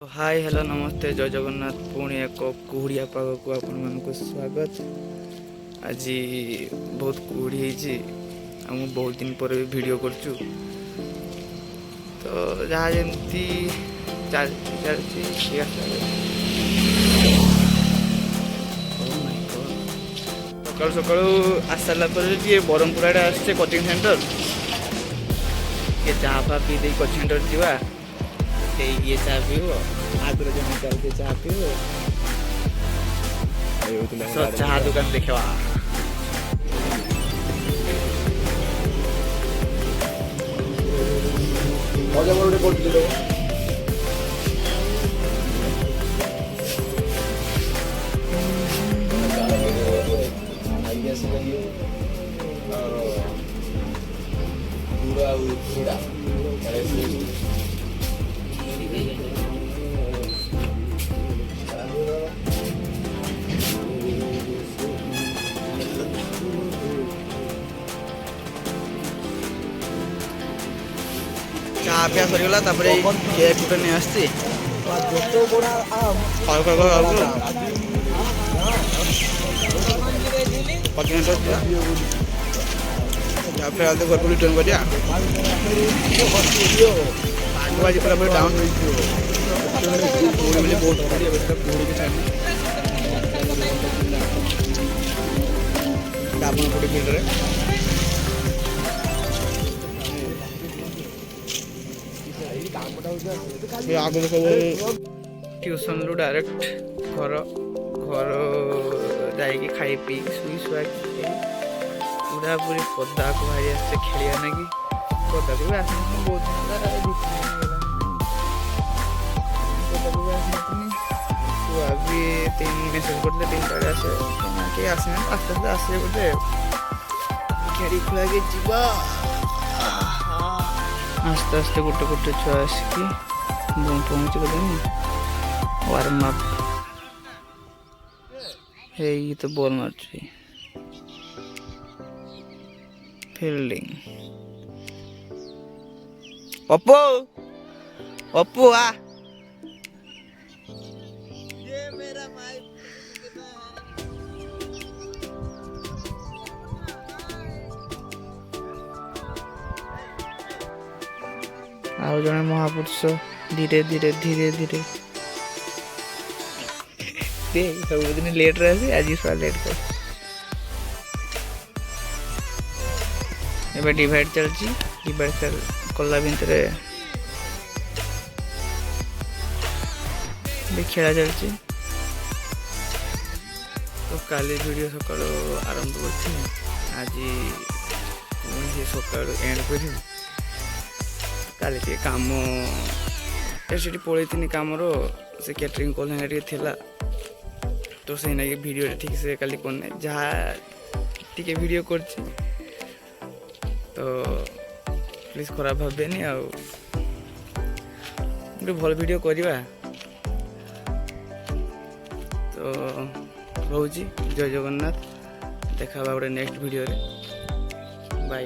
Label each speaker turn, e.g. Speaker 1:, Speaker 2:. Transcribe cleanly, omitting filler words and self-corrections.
Speaker 1: Hi hello नमस्ते जय जगन्नाथ पुणी एक कुहुड़िया पाग को आपण मानक स्वागत। आज बहुत कुहुड़ी होती बहुत दिन पर भी वीडियो करचु तो जहाँ जमती चलती सकाल सकाल आस सारा ब्रह्मपुर आड़े आसचे कोचिंग सेंटर चाह फा पी दे कोचिंग सेंटर जावा ये चाह पीब आगुरी जमी चलते चाह पीब चाह दुकान देखा चाह पिया सरीगला केक गुटे नहीं आसती घर को रिटर्न कर पूरा डाउन ट्यूशन रु डायरेक्ट घर घर जाकि खाई पी शुई शुआ पूरा पूरी पदा को बाहरी आसते खेलिया ना कि पदा को भी आस बहुत छुआ भी तीन मेसेज करते 3 आसे के आसे आस्ते आस्ते आसे बोलते खेली खुला के जीवा आस्ते आस्ते गोटे गोटे छुआ आसिकी पहुँची गले वार्म अप है तो बॉल मार्ची फील्डिंग अपू अपू आ ये मेरा माइक आउ जने महापुरुष धीरे धीरे धीरे धीरे सब दिन लेट रहे आज थोड़ा लेट कर एबे डिवाइड चलची डिवाइड कला भितर खेला चलची तो काली वीडियो सकाल आरंभ कर आज सकाल एंड कर काली टे काम से पलैनी कम से कैटरिंग कल थिला तो से ना वीडियो ठीक से काली करना जहाँ टी वीडियो कर तो प्लीज खराब भावेनि गोटे भल वीडियो करवा तो रोची जय जगन्नाथ देखा गोटे नेक्स्ट वीडियो रे बाय।